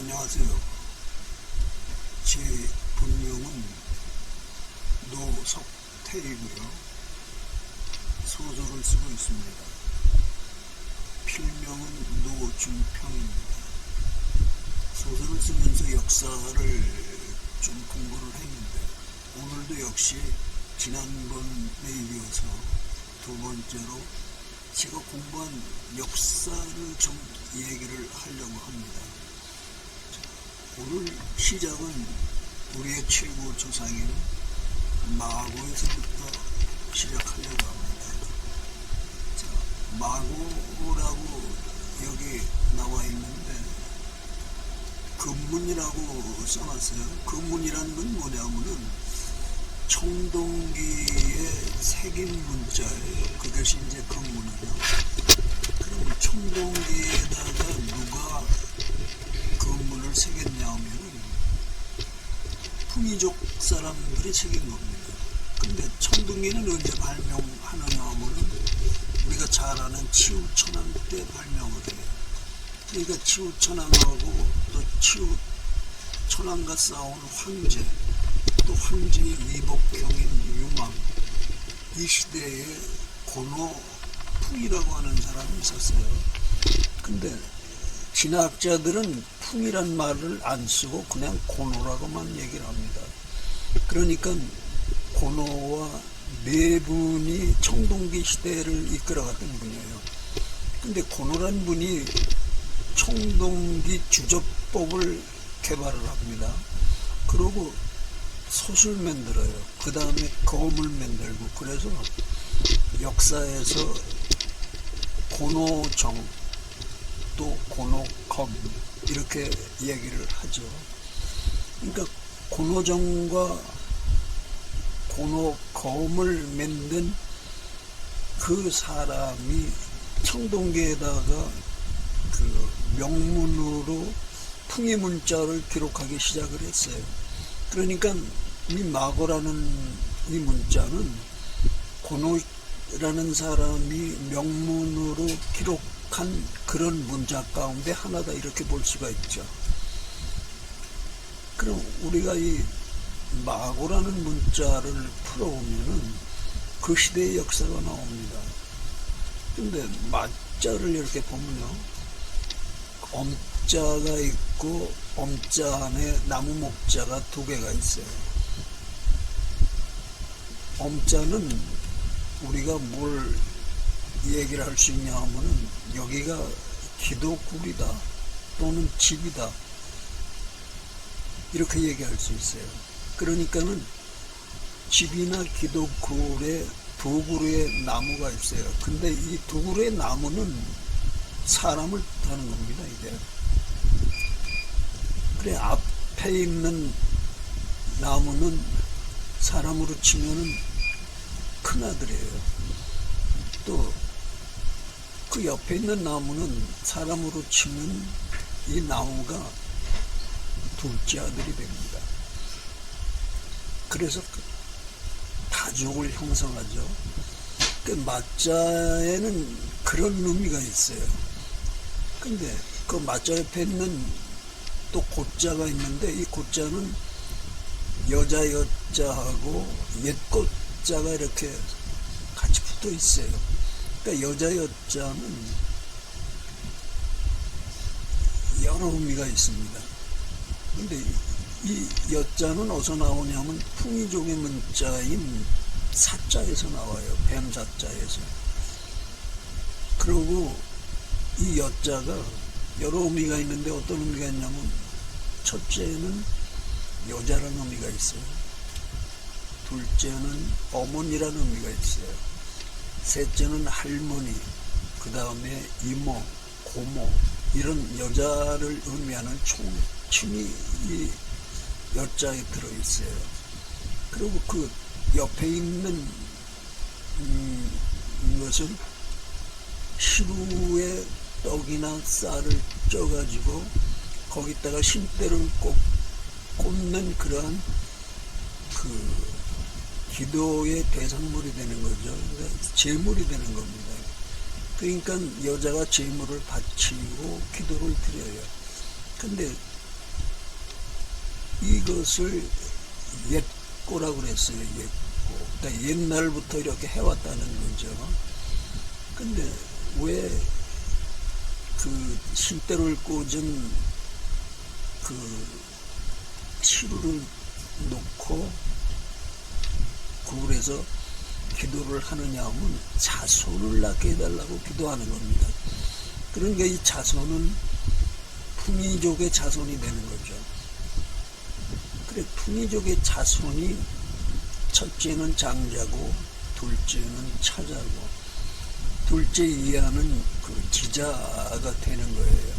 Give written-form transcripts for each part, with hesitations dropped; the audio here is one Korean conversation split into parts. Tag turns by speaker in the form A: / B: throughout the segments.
A: 안녕하세요. 제 본명은 노석태이고요. 소설을 쓰고 있습니다. 필명은 노중평입니다. 소설을 쓰면서 역사를 좀 공부를 했는데 오늘도 역시 지난번에 이어서 두 번째로 제가 공부한 역사를 좀 얘기를 하려고 합니다. 오늘 시작은 우리의 최고 조상인 마고에서부터 시작하려고 합니다. 자, 마고라고 여기 나와 있는데 금문이라고 써놨어요. 금문이라는 건 뭐냐면은 청동기의 새긴 문자예요. 그것이 이제 금문이죠. 그럼 청동기에다가 누가 금문을 새겼냐 하면은 풍이족 사람들이 새긴 겁니다. 근데 청동기는 언제 발명하느냐 하면은 우리가 잘 아는 치우천왕 때 발명을 해요. 그러니까 치우천왕하고 또 치우천왕과 싸운 황제, 또 황제의 이복형인 유망, 이 시대에 고노풍이라고 하는 사람이 있었어요. 근데 진학자들은 풍이란 말을 안 쓰고 그냥 고노라고만 얘기를 합니다. 그러니까 고노와 네 분이 청동기 시대를 이끌어갔던 분이에요. 근데 고노란 분이 청동기 주조법을 개발을 합니다. 그리고 솥을 만들어요. 그 다음에 검을 만들고, 그래서 역사에서 고노정 또 고노검 이렇게 얘기를 하죠. 그러니까 고노정과 고노검을 만든 그 사람이 청동기에다가 그 명문으로 풍이 문자를 기록하기 시작을 했어요. 그러니까 이 마고라는 이 문자는 고노라는 사람이 명문으로 기록한 그런 문자 가운데 하나다, 이렇게 볼 수가 있죠. 그럼 우리가 이 마고라는 문자를 풀어보면은 그 시대의 역사가 나옵니다. 근데 마자를 이렇게 보면요, 엄자가 있고 엄자 안에 나무 목자가 두 개가 있어요. 엄자는 우리가 뭘 얘기를 할 수 있냐 하면은 여기가 기도굴이다 또는 집이다, 이렇게 얘기할 수 있어요. 그러니까는 집이나 기도굴에 두 그루의 나무가 있어요. 근데 이 두 그루의 나무는 사람을 뜻하는 겁니다, 이게. 그래, 앞에 있는 나무는 사람으로 치면은 큰아들이에요. 또 그 옆에 있는 나무는 사람으로 치면 이 나무가 둘째 아들이 됩니다. 그래서 가족을 형성하죠. 그 마자에는 그런 의미가 있어요. 근데 그 마자 옆에 있는 또 고자가 있는데 이 고자는 여자 여자하고 옛 고자가 이렇게 같이 붙어 있어요. 그러니까 여자 여자는 여러 의미가 있습니다. 근데 이 여자는 어디서 나오냐면 풍이족의 문자인 사자에서 나와요. 뱀사자에서. 그리고 이 여자가 여러 의미가 있는데 어떤 의미가 있냐면, 첫째는 여자라는 의미가 있어요. 둘째는 어머니라는 의미가 있어요. 셋째는 할머니, 그 다음에 이모, 고모, 이런 여자를 의미하는 총칭이 이 여자에 들어있어요. 그리고 그 옆에 있는 것은 시루에 떡이나 쌀을 쪄가지고 거기다가 신대를 꼭 꽂는 그러한 그 기도의 대상물이 되는 거죠. 그러니까 제물이 되는 겁니다. 그러니까 여자가 제물을 바치고 기도를 드려요. 근데 이것을 옛고라고 그랬어요. 옛고. 그러니까 옛날부터 이렇게 해왔다는 거죠. 근데 왜 그 신대를 꽂은 그 시루를 놓고 굴에서 기도를 하느냐 하면 자손을 낳게 해달라고 기도하는 겁니다. 그러니까 이 자손은 풍이족의 자손이 되는 거죠. 그래, 풍이족의 자손이 첫째는 장자고 둘째는 차자고 둘째 이하는 그 지자가 되는 거예요.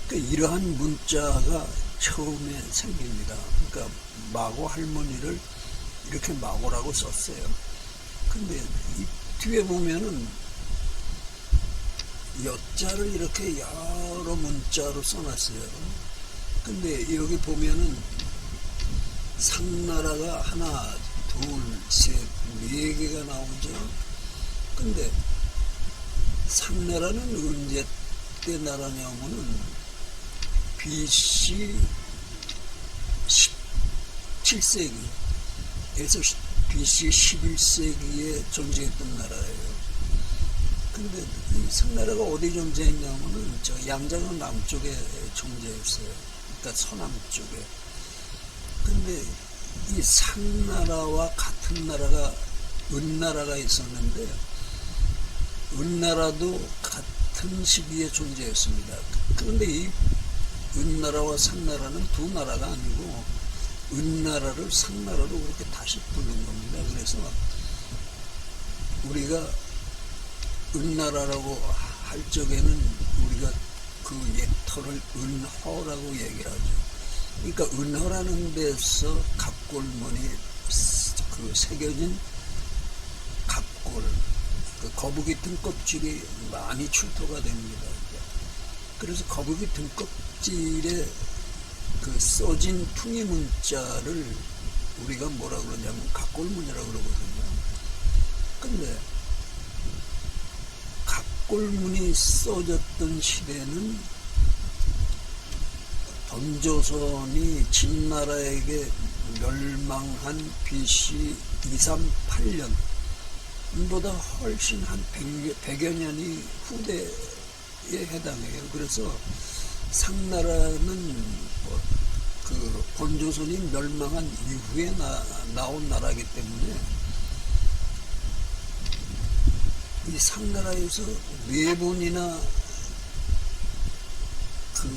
A: 그러니까 이러한 문자가 처음에 생깁니다. 그러니까 마고 할머니를 이렇게 마고라고 썼어요. 근데 이 뒤에 보면은 여자를 이렇게 여러 문자로 써놨어요. 근데 여기 보면은 상나라가 하나, 둘, 셋, 네 개가 나오죠. 근데 상나라는 언제 때 나라냐면은 BC 17세기에서 BC 11세기에 존재했던 나라예요. 근데 이 상나라가 어디 존재했냐면은 저 양자강 남쪽에 존재했어요. 그러니까 서남 쪽에. 근데 이 상나라와 같은 나라가 은나라가 있었는데 은나라도 같은 시기에 존재했습니다. 그런데 이 은나라와 상나라는 두 나라가 아니고 은나라를 상나라로 그렇게 다시 부른 겁니다. 그래서 우리가 은나라라고 할 적에는 우리가 그 옛터를 은허라고 얘기를 하죠. 그러니까 은허라는 데서 갑골문이 그 새겨진 갑골, 그 거북이 등껍질이 많이 출토가 됩니다. 그래서 거북이 등껍질에 그 써진 퉁이 문자를 우리가 뭐라 그러냐면 갑골문이라고 그러거든요. 근데 갑골문이 써졌던 시대는 번조선이 진나라에게 멸망한 BC 238년 보다 훨씬 한 100여 년이 후대에 해당해요. 그래서 상나라는 그 번조선이 멸망한 이후에 나온 나라이기 때문에 이 상나라에서 네 번이나 그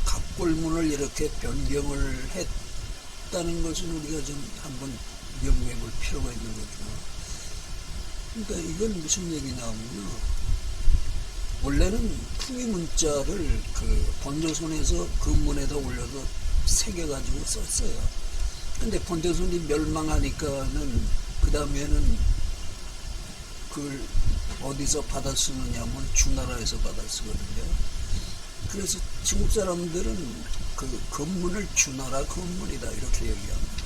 A: 갑골문을 이렇게 변경을 했다는 것은 우리가 좀 한번 연구해 볼 필요가 있는 거죠. 그러니까 이건 무슨 얘기냐면요. 원래는 풍이 문자를 그 번조선에서 금문에다 올려서 새겨가지고 썼어요. 근데 번조선이 멸망하니까는 그 다음에는 그걸 어디서 받아 쓰느냐면 주나라에서 받아 쓰거든요. 그래서 중국 사람들은 그 건문을 주나라 건문이다 이렇게 얘기합니다.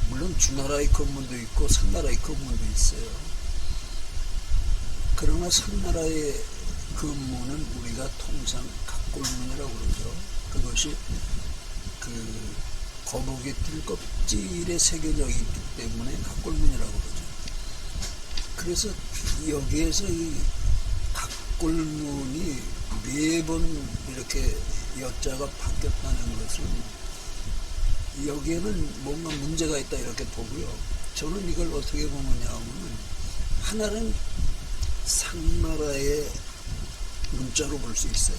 A: 물론 주나라의 건문도 있고 상나라의 건문도 있어요. 그러나 상나라의 건문은 우리가 통상 갑골문이라고 그러죠. 그것이 그 거북이 등껍질에 새겨져 있기 때문에 갑골문이라고 그러죠. 그래서 여기에서 이 갑골문이 매번 이렇게 여자가 바뀌었다는 것은 여기에는 뭔가 문제가 있다 이렇게 보고요. 저는 이걸 어떻게 보느냐면 하나는 상나라의 문자로 볼 수 있어요.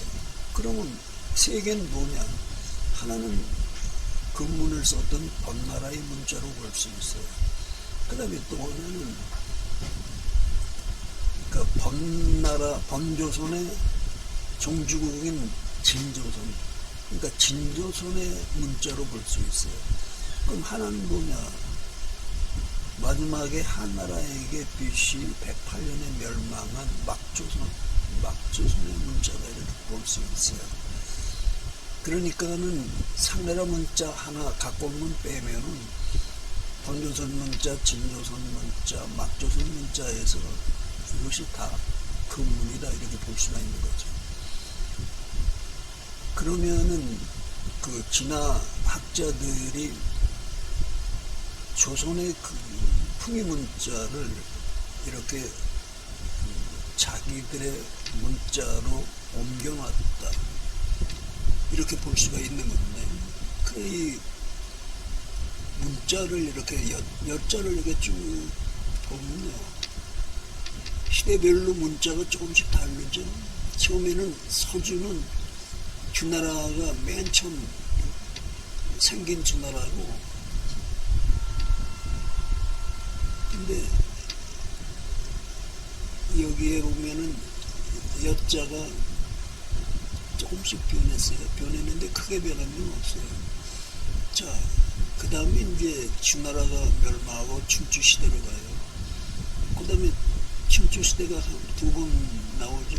A: 그러면 세 개는 뭐냐? 하나는 금문을 썼던 번나라의 문자로 볼 수 있어요. 그 다음에 또 하나는 그 번나라, 번조선의 종주국인 진조선, 그러니까 진조선의 문자로 볼 수 있어요. 그럼 하나는 뭐냐? 마지막에 한나라에게 BC 108년에 멸망한 막조선의 문자가 이렇게 볼 수 있어요. 그러니까는 상나라 문자 하나 갑골문 빼면은 번조선 문자, 진조선 문자, 막조선 문자에서 이것이 다 금문이다 이렇게 볼 수가 있는 거죠. 그러면은 그 진화 학자들이 조선의 그 풍이문자를 이렇게 자기들의 문자로 옮겨놨다, 이렇게 볼 수가 있는 건데, 그 이 문자를 이렇게 여자를 이렇게 쭉 보면요, 시대별로 문자가 조금씩 다르죠. 처음에는 서주는 주나라가 맨 처음 생긴 주나라고, 근데 여기에 보면은 여자가 조금씩 변했는데 크게 변한 건 없어요. 자, 그 다음에 이제 주나라가 멸망하고 춘추시대로 가요. 그 다음에 춘추시대가 두 번 나오죠.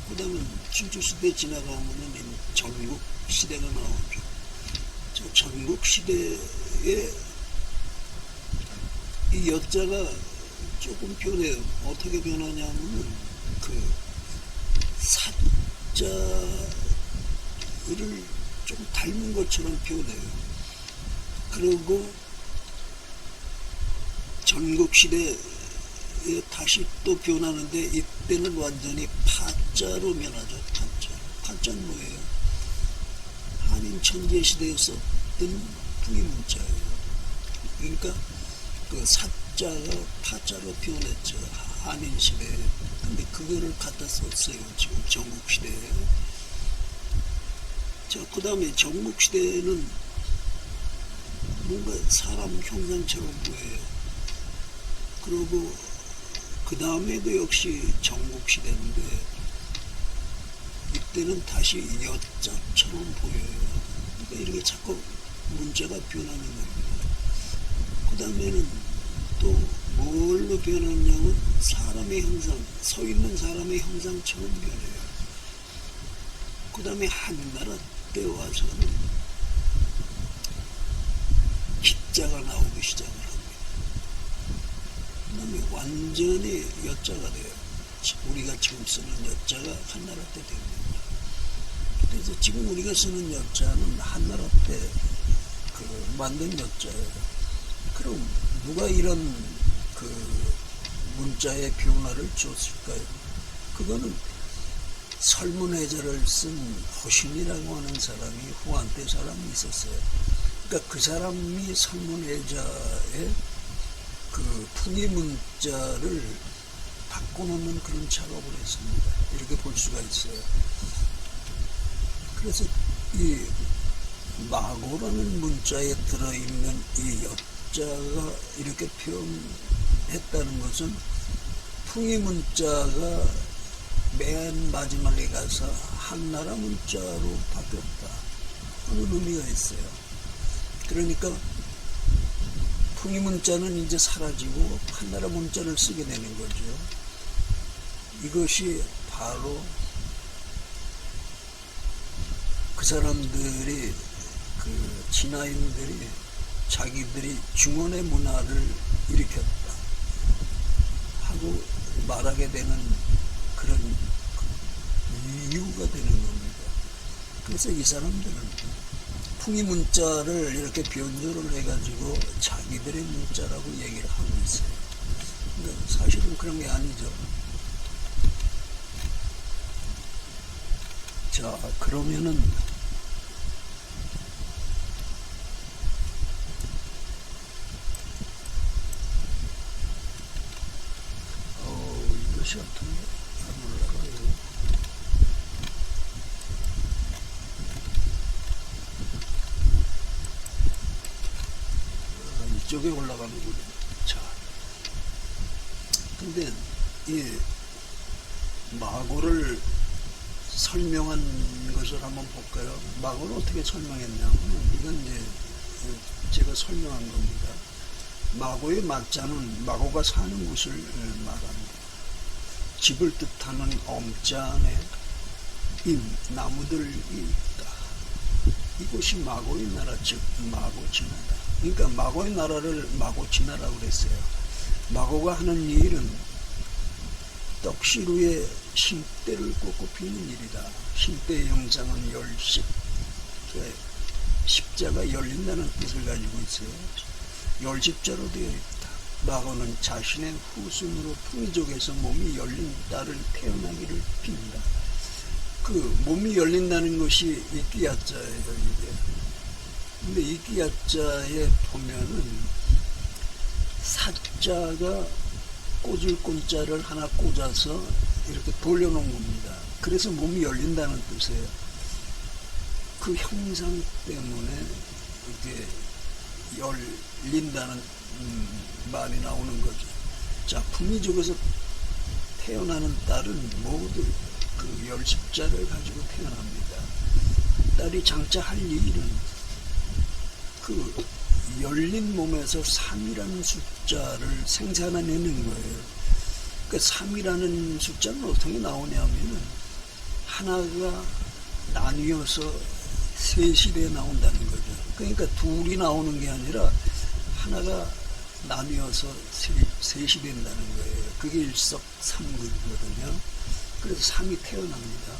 A: 그 다음에 춘추시대 지나가면은 전국시대가 나오죠. 저 전국시대에 이 여자가 조금 변해요. 어떻게 변하냐면은 그 사자를 좀 닮은 것처럼 변해요. 그리고 전국시대에 다시 또 변하는데, 이때는 완전히 파자로 변하죠. 파자는 뭐예요? 한인 천재시대에 썼던 풍이문자예요. 그러니까 그 사자가 파자로 변했죠, 한인시대에. 근데 그거를 갖다 썼어요, 지금 전국시대에. 자, 그 다음에 전국시대에는 뭔가 사람 형상처럼 보여요. 그리고 그 다음에도 역시 전국시대인데, 이때는 다시 여자처럼 보여요. 그러니까 이렇게 자꾸 문자가 변하는 겁니다. 그 다음에는 또 뭘로 변하냐면 사람의 형상, 서 있는 사람의 형상처럼 변해요. 그 다음에 한나라 때 와서는 기자가 나오기 시작을 합니다. 그 다음에 완전히 여자가 돼요. 우리가 지금 쓰는 여자가 한나라 때 됩니다. 그래서 지금 우리가 쓰는 여자는 한나라 때 그 만든 여자예요. 그럼 누가 이런 그 문자의 변화를 줬을까요? 그거는 설문해자를 쓴 허신이라고 하는 사람이 후한 때 사람이 있었어요. 그러니까 그 사람이 설문해자의 그 풍이문자를 바꿔놓는 그런 작업을 했습니다. 이렇게 볼 수가 있어요. 그래서 이 마고라는 문자에 들어있는 이 여자가 이렇게 표현했다는 것은 풍이문자가 맨 마지막에 가서 한나라 문자로 바뀌었다 하는 의미가 있어요. 그러니까 풍이문자는 이제 사라지고 한나라 문자를 쓰게 되는 거죠. 이것이 바로 그 사람들이, 그 진화인들이 자기들이 중원의 문화를 일으켰다 하고 말하게 되는 그런 이유가 되는 겁니다. 그래서 이 사람들은 풍이문자를 이렇게 변조를 해가지고 자기들의 문자라고 얘기를 하고 있어요. 근데 사실은 그런 게 아니죠. 자, 그러면은 이것이 어떻게 안 올라가요? 이쪽에 올라가는군요. 자, 근데 이 마고를 설명한 것을 한번 볼까요? 마고를 어떻게 설명했냐면, 이건 이제 제가 설명한 겁니다. 마고의 마자는 마고가 사는 곳을 말합니다. 집을 뜻하는 엄자안에 나무들이 있다. 이곳이 마고의 나라, 즉 마고진하다. 그러니까 마고의 나라를 마고진하라고 그랬어요. 마고가 하는 일은 떡시루에 신대를 꽂고 피는 일이다. 신대의 형상은 열식, 십자가 열린다는 뜻을 가지고 있어요. 열십자로 되어 있다. 마고는 자신의 후손으로 풍족에서 몸이 열린 딸을 태어나기를 빈다. 그 몸이 열린다는 것이 이끼야자예요, 이게. 근데 이끼야자에 보면은 사자가 꽂을 꽂자를 하나 꽂아서 이렇게 돌려놓은 겁니다. 그래서 몸이 열린다는 뜻이에요. 그 형상 때문에 이렇게 열린다는 말이 나오는 거죠. 자, 풍미족에서 태어나는 딸은 모두 그 열십자를 가지고 태어납니다. 딸이 장차 할 일은 그 열린 몸에서 3이라는 숫자를 생산해내는 거예요. 그 3이라는 숫자는 어떻게 나오냐면은 하나가 나뉘어서 셋이 돼 나온다는 거죠. 그러니까 둘이 나오는 게 아니라 하나가 나뉘어서 셋이 된다는 거예요. 그게 일석삼극이거든요. 그래서 3이 태어납니다.